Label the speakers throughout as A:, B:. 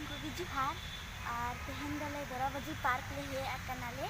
A: ᱥᱟᱱᱟᱢ ᱠᱚᱜᱮ ᱡᱚᱦᱟᱨ ᱟᱨ ᱛᱮᱦᱮᱧ ᱫᱚᱞᱮ ᱫᱚᱨᱟᱵᱟᱹᱡᱤ ᱯᱟᱨᱠ ᱞᱮ ᱦᱮᱡ ᱟᱠᱟᱱᱟᱞᱮ।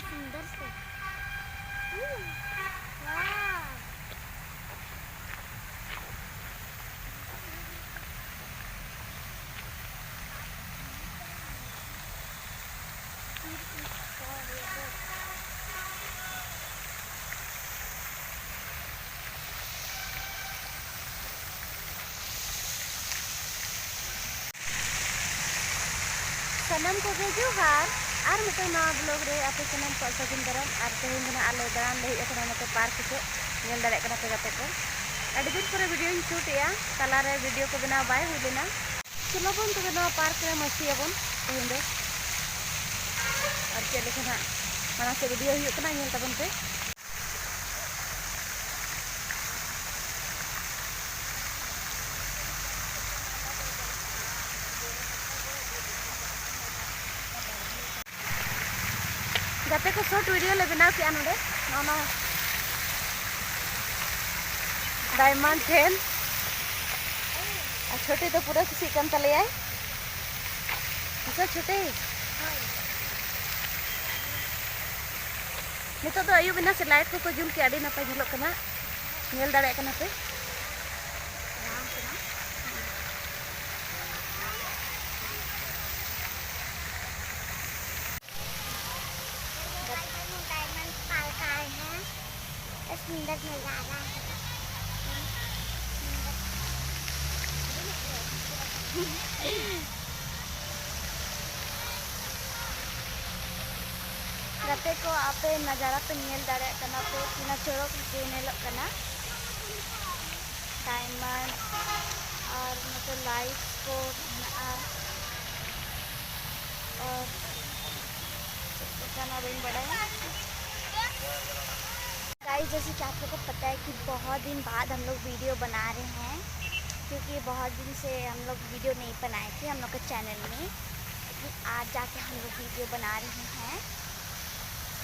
A: सुंदर से सनम को जोहार और मतलब नवा ब्लॉग रे आपे सनम को सगुन दाराम और तेहेन दिन आले दारान ले हेज नते पार्क से नेल दाड़े कना पे गाते को अड़ी दिन पर वीडियो शूट या तला रे वीडियो को बनाव बाय हुई लेना चलो बन तो नवा पार्क रे मस्ती आबन तेहेन दो और चले खना माना से वीडियो हुई कना नेल तबन पे गाते को शॉर्ट वीडियो ले बनाव के नोडे ना डायमंड टेन छोटे तो पूरा खुशी कन तले आए छोटे नितो तो आयु बिना से लाइट को जुल के आड़ी नपाय झलक कना नेल दाड़े कना पे सुंदर नजारा है गाते को आपे नजारा पे नेल दाड़े कना पे तीना चोरक के नेलक कना डायमंड और मतलब लाइट को और कहना बन बड़ा है गाइस। जैसे कि आप लोग को पता है कि बहुत दिन बाद हम लोग वीडियो बना रहे हैं क्योंकि बहुत दिन से हम लोग वीडियो नहीं बनाए थे हम लोग के चैनल में, लेकिन आज जाके हम लोग वीडियो बना रहे हैं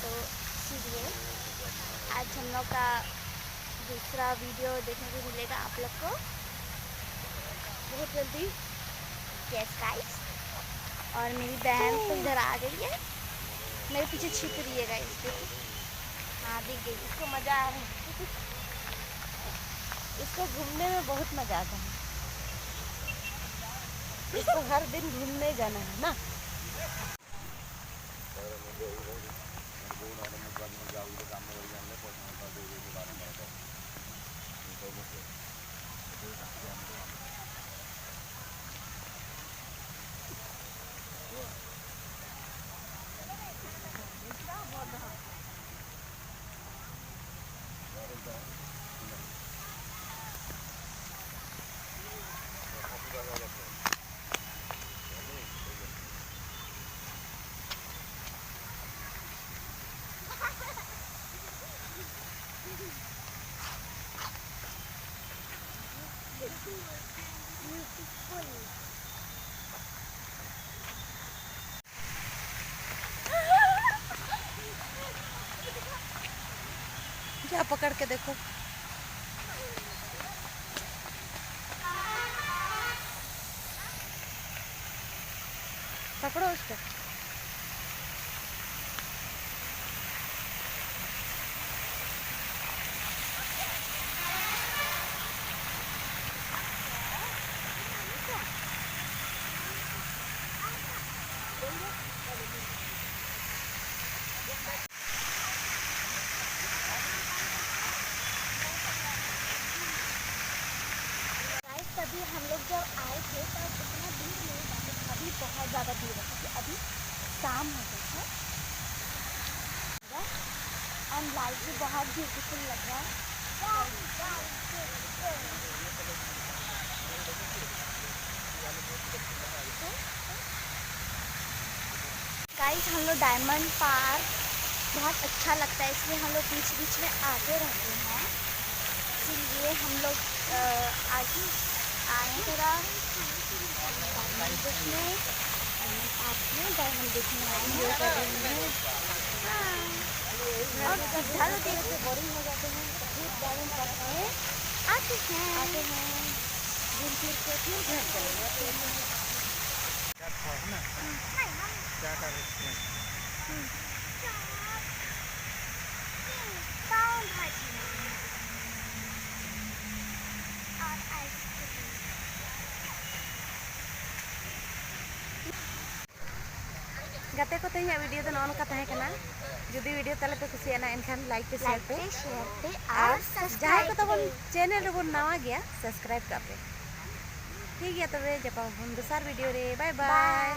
A: तो इसीलिए आज हम लोग का दूसरा वीडियो देखने को मिलेगा आप लोग को बहुत जल्दी। यस गाइस, और मेरी बहन तो इधर आ गई है, मेरे पीछे छिप रही है गाइस। हाँ दिख गई, इसको मज़ा आ रहा है, इसको घूमने में बहुत मज़ा आता है, इसको हर दिन घूमने जाना है ना। क्या पकड़ के देखो, पकड़ो उसको। तभी हम लोग जब आए थे तब इतना भीड़ नहीं था, अभी बहुत ज़्यादा भीड़ है क्योंकि अभी शाम हो गई है। एंड लाइट भी बहुत ब्यूटीफुल लग रहा है। गाइस हम लोग डायमंड पार्क बहुत अच्छा लगता है, इसलिए हम लोग बीच बीच में आते रहते हैं। इसीलिए हम लोग आज आए थोड़ा डायमंड देखने, डायमंड पार्क में डायमंड देखने आए कर रहे हैं। और ज़्यादा देर से बोरिंग हो जाते हैं तो फिर डायमंड पार्क में आते हैं घूम फिर के फिर घर चले जाते हैं।
B: क्या कर रहे हैं?
A: पाव भाजी और आइसक्रीम।
C: गाते को तेज वीडियो तो नौन का तहे कना जुदी वीडियो तले पे कुछ ना एनखान लाइक पे शेयर पे
A: और
C: जहाँ को तब चैनल रे नवा गया सब्सक्राइब कर पे ठीक है। तबे जब हम दूसरा वीडियो रे बाय बाय।